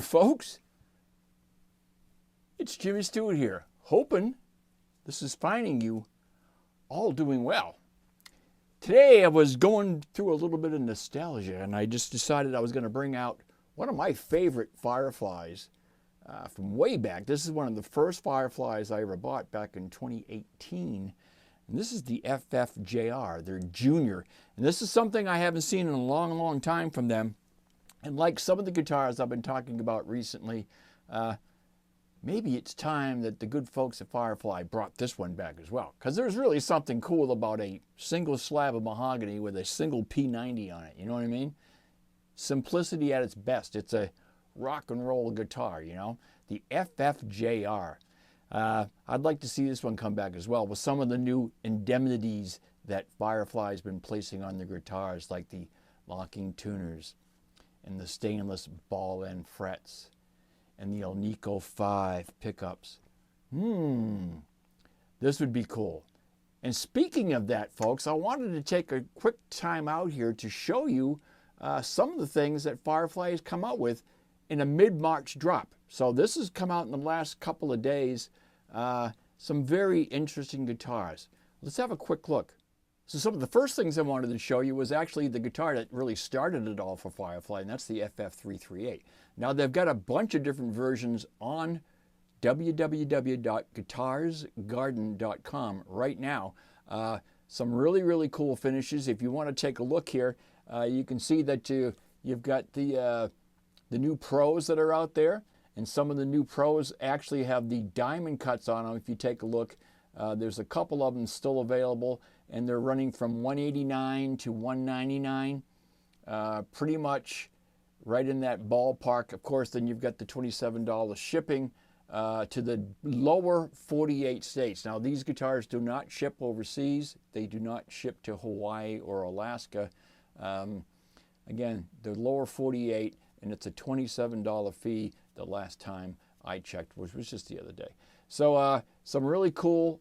folks. It's Jimmy Stewart here, hoping this is finding you all doing well. Today I was going through a little bit of nostalgia, and I just decided I was going to bring out one of my favorite Fireflies from way back. This is one of the first Fireflies I ever bought back in 2018. And this is the FFJR, their junior. And this is something I haven't seen in a long, long time from them. And like some of the guitars I've been talking about recently, maybe it's time that the good folks at Firefly brought this one back as well. Because there's really something cool about a single slab of mahogany with a single P90 on it. You know what I mean? Simplicity at its best. It's a rock and roll guitar, you know? The FFJR. I'd like to see this one come back as well with some of the new indemnities that Firefly's been placing on their guitars, like the locking tuners and the stainless ball end frets and the Alnico 5 pickups. This would be cool. And speaking of that, folks, I wanted to take a quick time out here to show you some of the things that Firefly has come out with in a mid-March drop. So this has come out in the last couple of days. Some very interesting guitars. Let's have a quick look. So some of the first things I wanted to show you was actually the guitar that really started it all for Firefly, and that's the FF338. Now they've got a bunch of different versions on www.guitarsgarden.com right now. Some really, really cool finishes. If you want to take a look here, you can see that you've got the new Pros that are out there, and some of the new Pros actually have the diamond cuts on them. If you take a look, there's a couple of them still available, and they're running from $189 to $199, pretty much right in that ballpark. Of course, then you've got the $27 shipping to the lower 48 states. Now, these guitars do not ship overseas. They do not ship to Hawaii or Alaska. Again, the lower 48, and it's a $27 fee the last time I checked, which was just the other day. So some really cool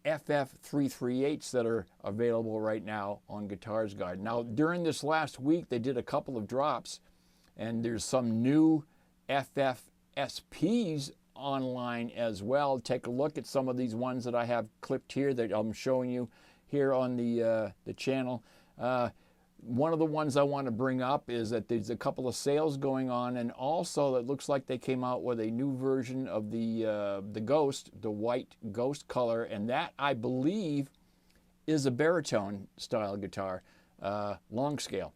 FF338s that are available right now on Guitars Garden. Now, during this last week, they did a couple of drops, and there's some new FFSPs online as well. Take a look at some of these ones that I have clipped here that I'm showing you here on the channel. One of the ones I want to bring up is that there's a couple of sales going on, and also it looks like they came out with a new version of the Ghost, the white Ghost color, and that, I believe, is a baritone style guitar, long scale.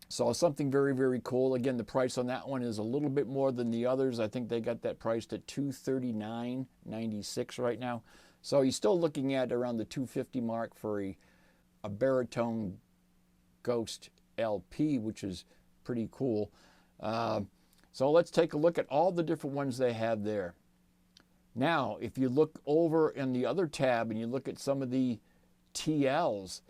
So something very, very cool. Again, the price on that one is a little bit more than the others. I think they got that priced at $239.96 right now. So you're still looking at around the $250 mark for a baritone Ghost LP, which is pretty cool. So let's take a look at all the different ones they have there. Now, if you look over in the other tab and you look at some of the TLs,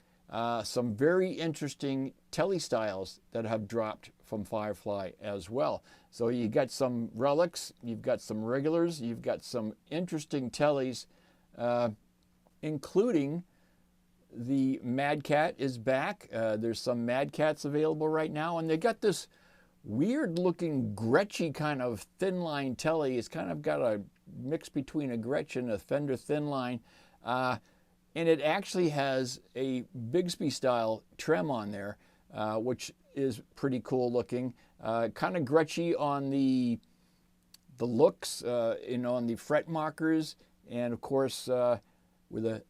some very interesting telly styles that have dropped from Firefly as well. So you got some relics, you've got some regulars, you've got some interesting tellies, including the Mad Cat is back. There's some Mad Cats available right now, and they got this weird looking Gretschy kind of thin line telly. It's kind of got a mix between a Gretsch and a Fender thin line, and it actually has a Bigsby style trem on there, which is pretty cool looking. Kind of Gretschy on the looks, on the fret markers, and of course with a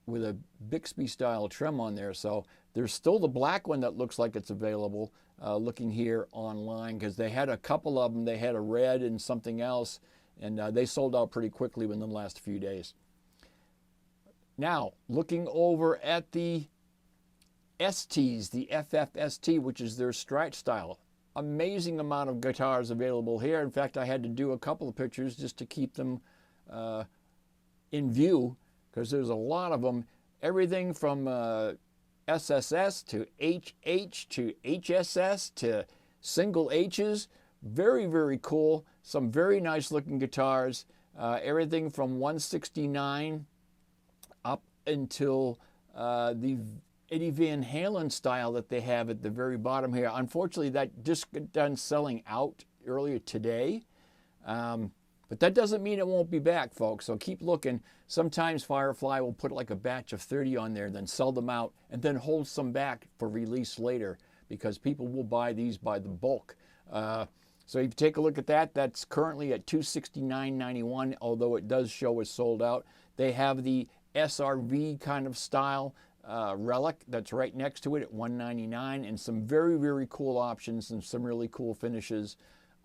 Bixby style trim on there. So there's still the black one that looks like it's available, looking here online, because they had a couple of them. They had a red and something else, and they sold out pretty quickly within the last few days. Now, looking over at the STs, the FFST, which is their Strat style. Amazing amount of guitars available here. In fact, I had to do a couple of pictures just to keep them in view, because there's a lot of them. Everything from SSS to HH to HSS to single H's. Very, very cool. Some very nice looking guitars. Everything from 169 up until the Eddie Van Halen style that they have at the very bottom here. Unfortunately, that just got done selling out earlier today. But that doesn't mean it won't be back, folks. So keep looking. Sometimes Firefly will put like a batch of 30 on there, then sell them out, and then hold some back for release later because people will buy these by the bulk. So if you take a look at that, that's currently at $269.91, although it does show it's sold out. They have the SRV kind of style relic that's right next to it at $199, and some very, very cool options and some really cool finishes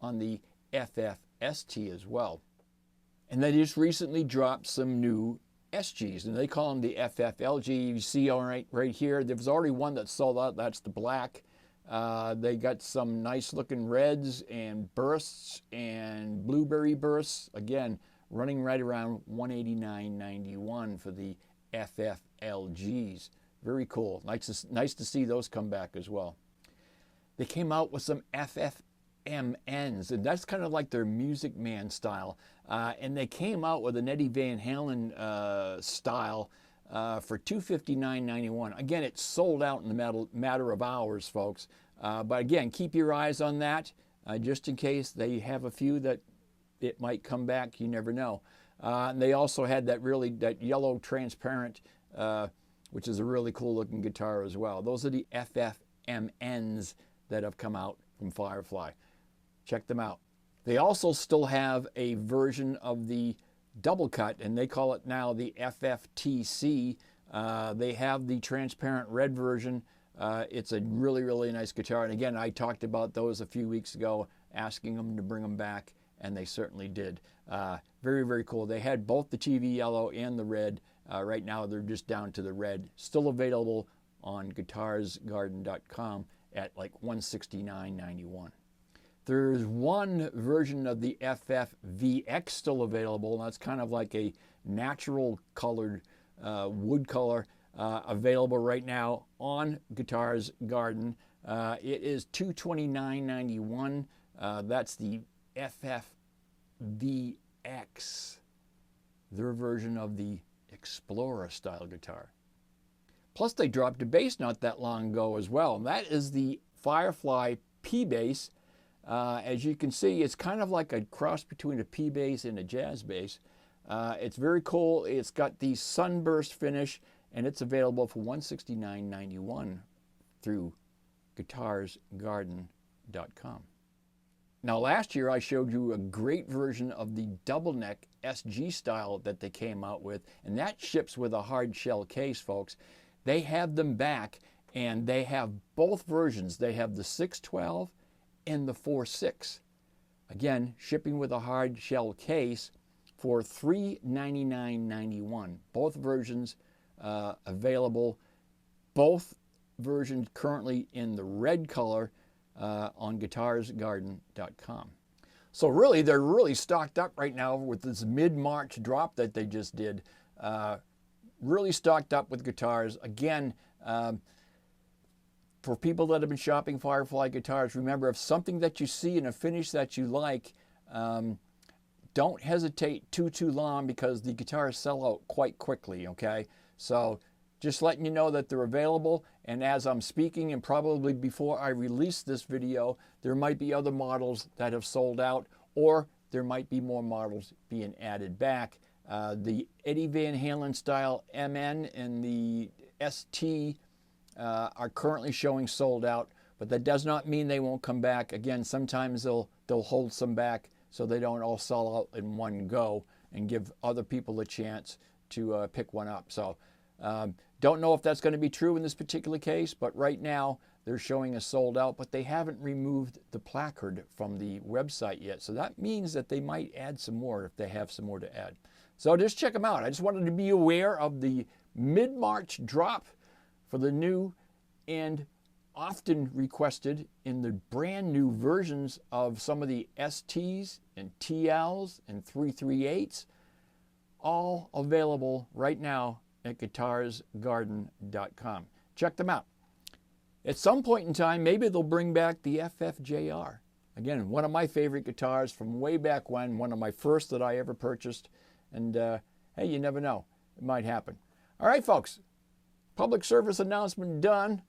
on the FFST as well. And they just recently dropped some new SGs, and they call them the FFLG. You see right here, there was already one that sold out. That's the black. They got some nice looking reds and bursts and blueberry bursts. Again, running right around $189.91 for the FFLGs. Very cool. Nice to see those come back as well. They came out with some FFMNs, and that's kind of like their Music Man style. And they came out with an Eddie Van Halen style for $259.91. Again, it's sold out in the matter of hours, folks. But again, keep your eyes on that just in case they have a few that it might come back. You never know. And they also had that yellow transparent, which is a really cool looking guitar as well. Those are the FFMNs that have come out from Firefly. Check them out. They also still have a version of the double cut, and they call it now the FFTC. They have the transparent red version. It's a really, really nice guitar. And again, I talked about those a few weeks ago, asking them to bring them back, and they certainly did. Very, very cool. They had both the TV yellow and the red. Right now, they're just down to the red. Still available on guitarsgarden.com at like $169.91. There's one version of the FFVX still available, and that's kind of like a natural colored wood color available right now on Guitars Garden. It is $229.91. That's the FFVX, their version of the Explorer style guitar. Plus, they dropped a bass not that long ago as well, and that is the Firefly P bass. As you can see, it's kind of like a cross between a P bass and a jazz bass. It's very cool. It's got the sunburst finish, and it's available for $169.91 through guitarsgarden.com. Now, last year I showed you a great version of the double neck SG style that they came out with, and that ships with a hard shell case, folks. They have them back, and they have both versions. They have the 612 and the 4.6. Again, shipping with a hard shell case for $399.91. Both versions available. Both versions currently in the red color on guitarsgarden.com. So really, they're really stocked up right now with this mid-March drop that they just did. Really stocked up with guitars. Again, for people that have been shopping Firefly guitars, remember, if something that you see in a finish that you like, don't hesitate too long, because the guitars sell out quite quickly, okay? So just letting you know that they're available, and as I'm speaking, and probably before I release this video, there might be other models that have sold out, or there might be more models being added back. The Eddie Van Halen style MN and the ST are currently showing sold out, but that does not mean they won't come back. Again, sometimes they'll hold some back so they don't all sell out in one go, and give other people a chance to pick one up. So don't know if that's going to be true in this particular case, but right now they're showing as sold out, but they haven't removed the placard from the website yet. So that means that they might add some more if they have some more to add. So just check them out. I just wanted to be aware of the mid-March drop for the new and often requested in the brand new versions of some of the STs and TLs and 338s, all available right now at guitarsgarden.com. Check them out. At some point in time, maybe they'll bring back the FFJR. Again, one of my favorite guitars from way back when, one of my first that I ever purchased. And hey, you never know. It might happen. All right, folks. Public service announcement done.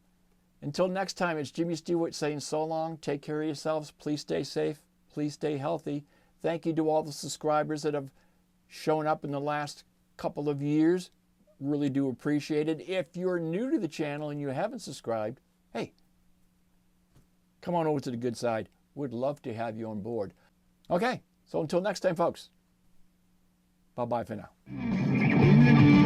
Until next time, it's Jimmy Stewart saying so long. Take care of yourselves. Please stay safe. Please stay healthy. Thank you to all the subscribers that have shown up in the last couple of years. Really do appreciate it. If you're new to the channel and you haven't subscribed, hey, come on over to the good side. We'd love to have you on board. Okay, so until next time, folks. Bye-bye for now.